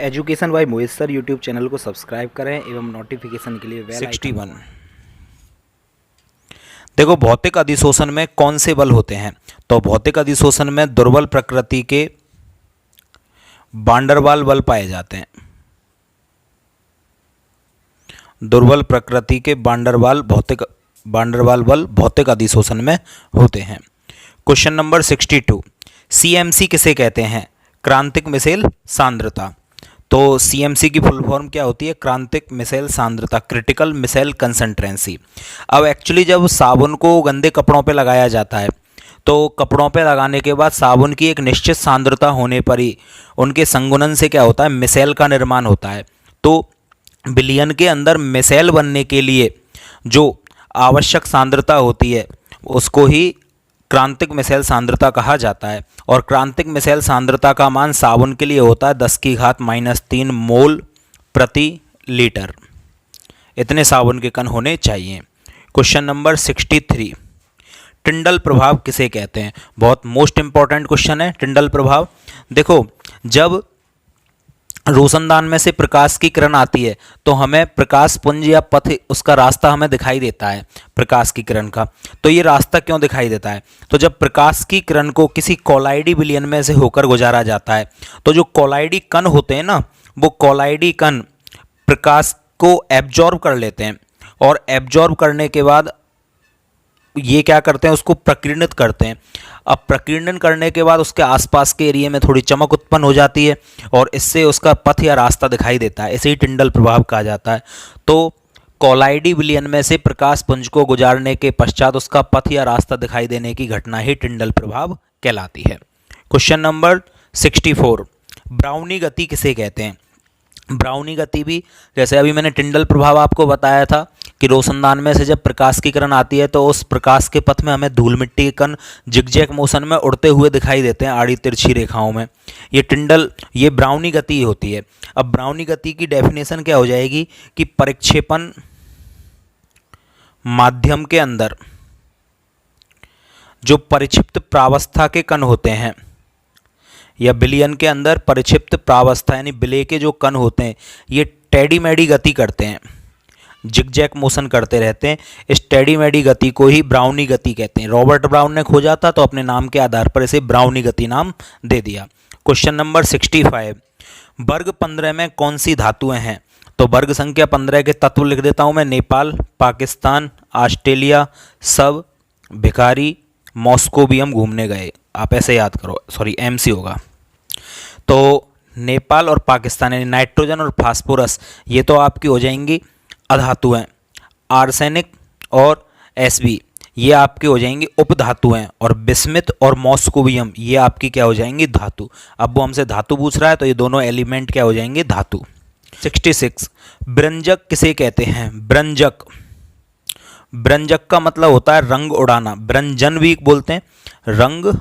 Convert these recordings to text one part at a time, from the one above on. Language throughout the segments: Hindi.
Education by Mohit sir YouTube channel को सब्सक्राइब करें एवं नोटिफिकेशन के लिए बेल 61। देखो, भौतिक अधिशोषण में कौन से बल होते हैं? तो भौतिक अधिशोषण में दुर्बल प्रकृति के वांडरवाल बल पाए जाते हैं। दुर्बल प्रकृति के वांडरवाल बल भौतिक अधिशोषण में होते हैं। क्वेश्चन नंबर 62, सीएमसी किसे कहते हैं? क्रांतिक मिसेल सांद्रता। तो सीएमसी की फुल फॉर्म क्या होती है? क्रांतिक मिसेल सांद्रता, क्रिटिकल मिसेल कंसंट्रेंसी। अब एक्चुअली जब साबुन को गंदे कपड़ों पे लगाया जाता है तो कपड़ों पे लगाने के बाद साबुन की एक निश्चित सांद्रता होने पर ही उनके संगुणन से क्या होता है? मिसेल का निर्माण होता है। तो विलयन के अंदर मिसेल बनने के लिए जो आवश्यक सांद्रता होती है उसको ही क्रांतिक मिसेल सांद्रता कहा जाता है। और क्रांतिक मिसेल सांद्रता का मान साबुन के लिए होता है 10⁻³ मोल प्रति लीटर। इतने साबुन के कण होने चाहिए। क्वेश्चन नंबर 63, टिंडल प्रभाव किसे कहते हैं? बहुत मोस्ट इंपॉर्टेंट क्वेश्चन है टिंडल प्रभाव। देखो, जब रोशनदान में से प्रकाश की किरण आती है तो हमें प्रकाश पुंज या पथ, उसका रास्ता हमें दिखाई देता है प्रकाश की किरण का। तो ये रास्ता क्यों दिखाई देता है? तो जब प्रकाश की किरण को किसी कोलाइडी विलयन में से होकर गुजारा जाता है तो जो कोलाइडी कण होते हैं ना, वो कोलाइडी कण प्रकाश को एब्जॉर्ब कर लेते हैं और एब्जॉर्ब करने के बाद ये क्या करते हैं? उसको प्रकीर्णित करते हैं। अब प्रकीर्णन करने के बाद उसके आसपास के एरिया में थोड़ी चमक उत्पन्न हो जाती है और इससे उसका पथ या रास्ता दिखाई देता है। इसे ही टिंडल प्रभाव कहा जाता है। तो कोलाइडी विलयन में से प्रकाश पुंज को गुजारने के पश्चात उसका पथ या रास्ता दिखाई देने की घटना ही टिंडल प्रभाव कहलाती है। क्वेश्चन नंबर 64, ब्राउनी गति किसे कहते हैं? ब्राउनी गति भी, जैसे अभी मैंने टिंडल प्रभाव आपको बताया था कि रोशनदान में से जब प्रकाश की किरण आती है तो उस प्रकाश के पथ में हमें धूल मिट्टी के कण जिगजैग मोशन में उड़ते हुए दिखाई देते हैं आड़ी तिरछी रेखाओं में। ये ब्राउनी गति होती है। अब ब्राउनी गति की डेफिनेशन क्या हो जाएगी कि परिक्षेपण माध्यम के अंदर जो परिक्षिप्त प्रावस्था के कण होते हैं या विलयन के अंदर परिक्षिप्त प्रावस्था यानी विलय के जो कण होते हैं ये टेढ़ी मेढ़ी गति करते हैं, जिगजैग मोशन करते रहते हैं। इस टेढ़ी मेढ़ी गति को ही ब्राउनी गति कहते हैं। रॉबर्ट ब्राउन ने खोजा था तो अपने नाम के आधार पर इसे ब्राउनी गति नाम दे दिया। क्वेश्चन नंबर 65, वर्ग 15 में कौन सी धातुएं हैं? तो वर्ग संख्या 15 के तत्व लिख देता हूं मैं। नेपाल, पाकिस्तान, ऑस्ट्रेलिया, सब, भिखारी, मॉस्कोवियम घूमने गए। आप ऐसे याद करो, सॉरी एमसी होगा। तो नेपाल और पाकिस्तान यानी नाइट्रोजन और फास्फोरस ये तो आपकी हो जाएंगी अधातुएं। आर्सेनिक और एसबी ये आपके हो जाएंगी उपधातुएं और बिस्मिथ और मॉस्कोवियम ये आपकी क्या हो जाएंगी? धातु। अब वो हमसे धातु पूछ रहा है तो ये दोनों एलिमेंट क्या हो जाएंगे? धातु। 66, ब्रंजक किसे कहते हैं? ब्रंजक, ब्रंजक का मतलब होता है रंग उड़ाना। ब्रंजन भी बोलते हैं, रंग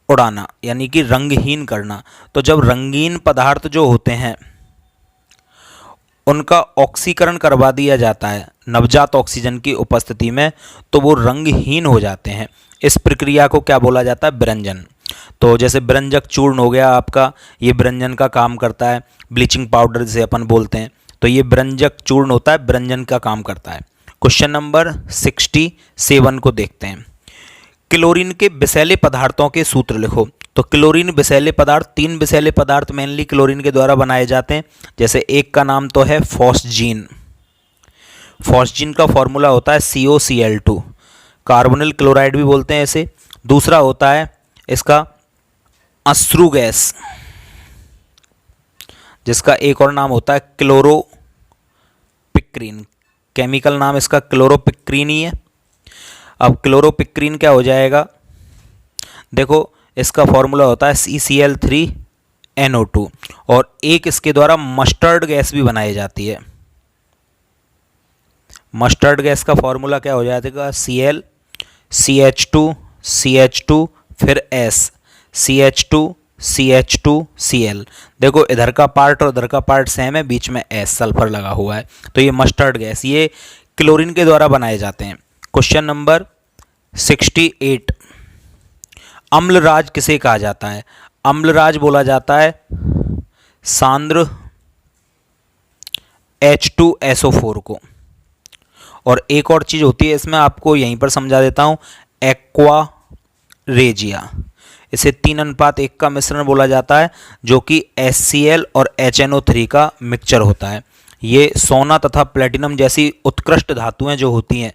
उड़ाना यानी कि रंगहीन करना। तो जब रंगीन पदार्थ जो होते हैं उनका ऑक्सीकरण करवा दिया जाता है नवजात ऑक्सीजन की उपस्थिति में तो वो रंगहीन हो जाते हैं। इस प्रक्रिया को क्या बोला जाता है? ब्रंजन। तो जैसे ब्रंजक चूर्ण हो गया आपका, ये ब्रंजन का काम करता है। ब्लीचिंग पाउडर जिसे अपन बोलते हैं, तो ये ब्रंजक चूर्ण होता है, ब्रंजन का काम करता है। क्वेश्चन नंबर 67 को देखते हैं। क्लोरीन के विषैले पदार्थों के सूत्र लिखो। तो क्लोरीन विषैले पदार्थ, 3 विषैले पदार्थ मेनली क्लोरीन के द्वारा बनाए जाते हैं। जैसे एक का नाम तो है फॉस्जीन। फॉस्जीन का फॉर्मूला होता है COCl2, कार्बोनिल क्लोराइड भी बोलते हैं इसे। दूसरा होता है इसका अश्रु गैस, जिसका एक और नाम होता है क्लोरोपिक्रीन। केमिकल नाम इसका क्लोरोपिक्रीन ही है। अब क्लोरोपिक्रीन क्या हो जाएगा? देखो, इसका फॉर्मूला होता है CCl3NO2 और एक इसके द्वारा मस्टर्ड गैस भी बनाई जाती है। मस्टर्ड गैस का फॉर्मूला क्या हो जाएगा? Cl CH2 CH2 फिर S CH2 CH2 Cl। देखो, इधर का पार्ट और इधर का पार्ट सेम है, बीच में S सल्फर लगा हुआ है। तो ये मस्टर्ड गैस ये क्लोरीन के द्वारा बनाए जाते हैं। क्वेश्चन नंबर 68, अम्लराज किसे कहा जाता है? अम्लराज बोला जाता है सांद्र H2SO4 को। और एक और चीज़ होती है इसमें, आपको यहीं पर समझा देता हूँ, एक्वा रेजिया। इसे 3:1 का मिश्रण बोला जाता है, जो कि HCl और HNO3 का मिक्सचर होता है। ये सोना तथा प्लेटिनम जैसी उत्कृष्ट धातुएं जो होती हैं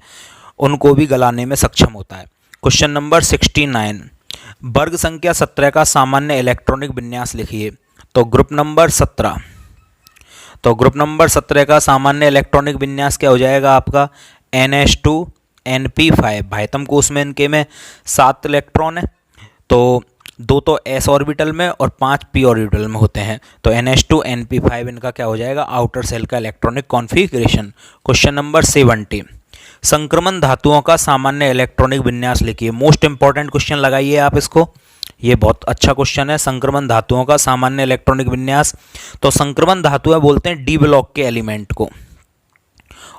उनको भी गलाने में सक्षम होता है। क्वेश्चन नंबर 69, वर्ग संख्या 17 का सामान्य इलेक्ट्रॉनिक विन्यास लिखिए। तो ग्रुप नंबर 17 का सामान्य इलेक्ट्रॉनिक विन्यास क्या हो जाएगा आपका, NH2NP5। भाइतम कोष में इनके में 7 इलेक्ट्रॉन है, तो 2 तो s ऑर्बिटल में और 5 p ऑर्बिटल में होते हैं। तो NH2NP5 इनका क्या हो जाएगा, आउटर सेल का इलेक्ट्रॉनिक कॉन्फ़िगरेशन। क्वेश्चन नंबर 70, संक्रमण धातुओं का सामान्य इलेक्ट्रॉनिक विन्यास लिखिए। मोस्ट इंपॉर्टेंट क्वेश्चन लगाइए आप इसको, ये बहुत अच्छा क्वेश्चन है। संक्रमण धातुओं का सामान्य इलेक्ट्रॉनिक विन्यास, तो संक्रमण धातुएं बोलते हैं डी ब्लॉक के एलिमेंट को,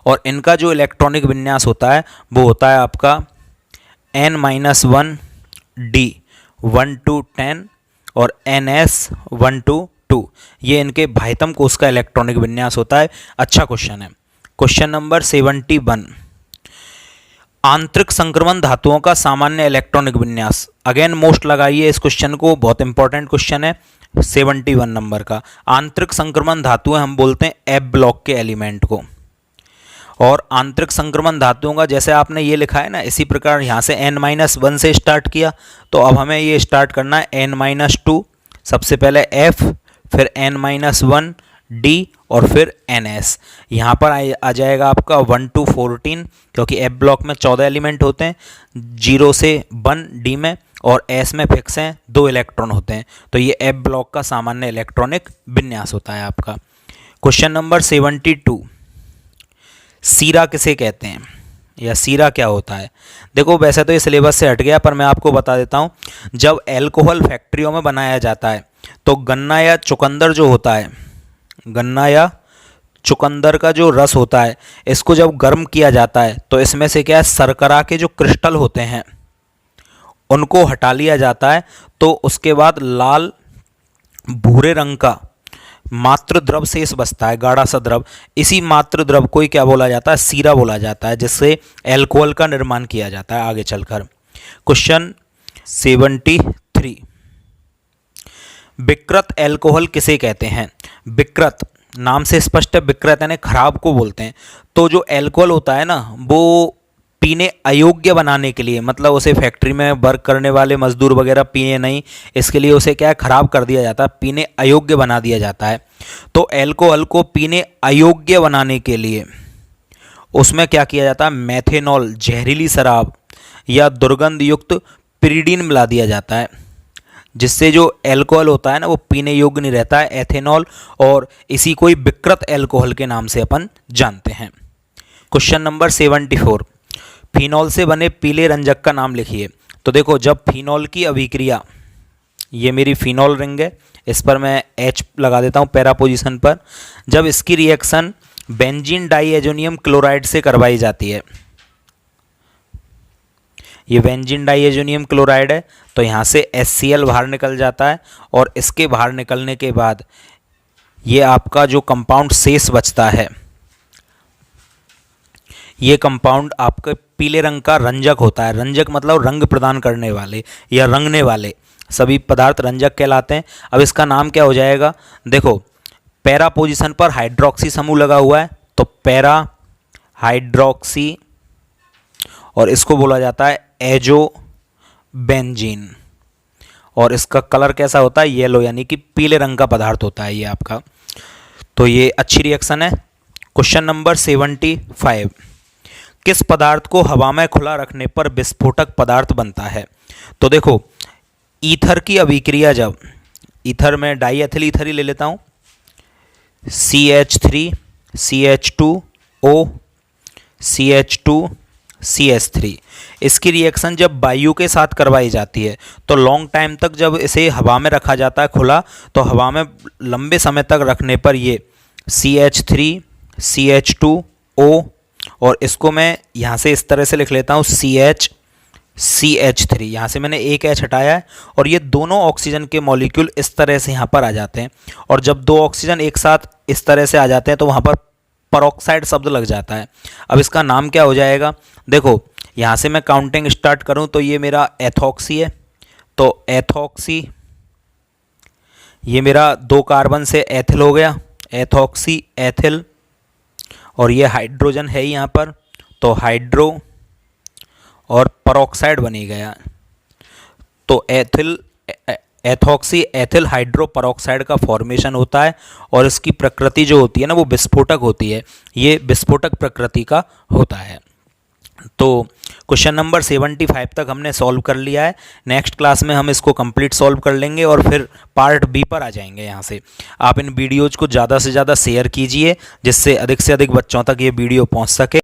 और इनका जो इलेक्ट्रॉनिक विन्यास होता है वो होता है आपका N-1D 1 to 10 और NS 1 to 2। ये इनके भाइतम कोष का इलेक्ट्रॉनिक विन्यास होता है। अच्छा क्वेश्चन है। क्वेश्चन नंबर 71, आंतरिक संक्रमण धातुओं का सामान्य इलेक्ट्रॉनिक विन्यास। अगेन मोस्ट लगाइए इस क्वेश्चन को, बहुत इंपॉर्टेंट क्वेश्चन है। 71 नंबर का, आंतरिक संक्रमण धातुएं हम बोलते हैं एफ ब्लॉक के एलिमेंट को, और आंतरिक संक्रमण धातुओं का जैसे आपने ये लिखा है ना, इसी प्रकार यहाँ से N-1 से स्टार्ट किया, तो अब हमें ये स्टार्ट करना है N-2, सबसे पहले F, फिर N-1 D और फिर NS। यहाँ पर आ जाएगा आपका 1 to 14, क्योंकि F ब्लॉक में 14 एलिमेंट होते हैं, 0 से 1 D में, और S में फिक्स हैं 2 इलेक्ट्रॉन होते हैं। तो ये F ब्लॉक का सामान्य इलेक्ट्रॉनिक विन्यास होता है आपका। क्वेश्चन नंबर 72, सीरा किसे कहते हैं, या सीरा क्या होता है। देखो वैसे तो ये सिलेबस से हट गया, पर मैं आपको बता देता हूँ। जब एल्कोहल फैक्ट्रियों में बनाया जाता है तो गन्ना या चुकंदर जो होता है, गन्ना या चुकंदर का जो रस होता है, इसको जब गर्म किया जाता है तो इसमें से क्या है, शर्करा के जो क्रिस्टल होते हैं उनको हटा लिया जाता है। तो उसके बाद लाल भूरे रंग का मात्र द्रव शेष बचता है, गाढ़ा सा द्रव। इसी मात्र द्रव को ही क्या बोला जाता है, सीरा बोला जाता है, जिससे एल्कोहल का निर्माण किया जाता है आगे चलकर। क्वेश्चन 73, विकृत एल्कोहल किसे कहते हैं। विकृत नाम से स्पष्ट है, विकृत यानी खराब को बोलते हैं। तो जो एल्कोहल होता है ना, वो पीने अयोग्य बनाने के लिए, मतलब उसे फैक्ट्री में वर्क करने वाले मजदूर वगैरह पीने नहीं, इसके लिए उसे क्या है, खराब कर दिया जाता है, पीने अयोग्य बना दिया जाता है। तो एल्कोहल को पीने अयोग्य बनाने के लिए उसमें क्या किया जाता है, मेथेनॉल, जहरीली शराब या दुर्गंध युक्त पिरीडीन मिला दिया जाता है, जिससे जो एल्कोहल होता है ना वो पीने योग्य नहीं रहता है, एथेनॉल, और इसी को ही विकृत एल्कोहल के नाम से अपन जानते हैं। क्वेश्चन नंबर 74, फिनॉल से बने पीले रंजक का नाम लिखिए। तो देखो, जब फिनॉल की अभिक्रिया, ये मेरी फिनॉल रिंग है, इस पर मैं H लगा देता हूँ पैरा पोजीशन पर, जब इसकी रिएक्शन बेंजीन डाइएजोनियम क्लोराइड से करवाई जाती है, ये बेंजीन डाइएजोनियम क्लोराइड है, तो यहाँ से HCl बाहर निकल जाता है, और इसके बाहर निकलने के बाद ये आपका जो कंपाउंड शेष बचता है, ये कंपाउंड आपके पीले रंग का रंजक होता है। रंजक मतलब रंग प्रदान करने वाले या रंगने वाले सभी पदार्थ रंजक कहलाते हैं। अब इसका नाम क्या हो जाएगा, देखो पैरा पोजीशन पर हाइड्रोक्सी समूह लगा हुआ है, तो पैरा हाइड्रोक्सी, और इसको बोला जाता है एजो बेंजीन, और इसका कलर कैसा होता है, येलो, यानी कि पीले रंग का पदार्थ होता है ये आपका। तो ये अच्छी रिएक्शन है। क्वेश्चन नंबर 75, किस पदार्थ को हवा में खुला रखने पर विस्फोटक पदार्थ बनता है। तो देखो, ईथर की अभिक्रिया, जब ईथर में डाईएथिल ईथर ही ले लेता हूँ, CH3 CH2O CH2 CH3, इसकी रिएक्शन जब वायु के साथ करवाई जाती है तो लॉन्ग टाइम तक जब इसे हवा में रखा जाता है खुला, तो हवा में लंबे समय तक रखने पर ये CH3 CH2O, और इसको मैं यहाँ से इस तरह से लिख लेता हूँ CH3, यहाँ से मैंने एक H हटाया है और ये दोनों ऑक्सीजन के मॉलिक्यूल इस तरह से यहाँ पर आ जाते हैं। और जब दो ऑक्सीजन एक साथ इस तरह से आ जाते हैं तो वहाँ पर परऑक्साइड शब्द लग जाता है। अब इसका नाम क्या हो जाएगा? देखो यहाँ से मैं काउंटिंग स्टार्ट करूँ तो ये मेरा एथॉक्सी है, तो एथॉक्सी, ये मेरा 2 कार्बन से एथिल हो गया, एथॉक्सी एथिल, और ये हाइड्रोजन है यहाँ पर, तो हाइड्रो, और परऑक्साइड बनी गया। तो ethyl, ethoxy ethyl hydro peroxide का फॉर्मेशन होता है और इसकी प्रकृति जो होती है ना वो विस्फोटक होती है, ये विस्फोटक प्रकृति का होता है। तो क्वेश्चन नंबर 75 तक हमने सॉल्व कर लिया है। नेक्स्ट क्लास में हम इसको कंप्लीट सॉल्व कर लेंगे और फिर पार्ट बी पर आ जाएंगे। यहाँ से आप इन वीडियोज़ को ज़्यादा से ज़्यादा शेयर कीजिए जिससे अधिक से अधिक बच्चों तक ये वीडियो पहुँच सके।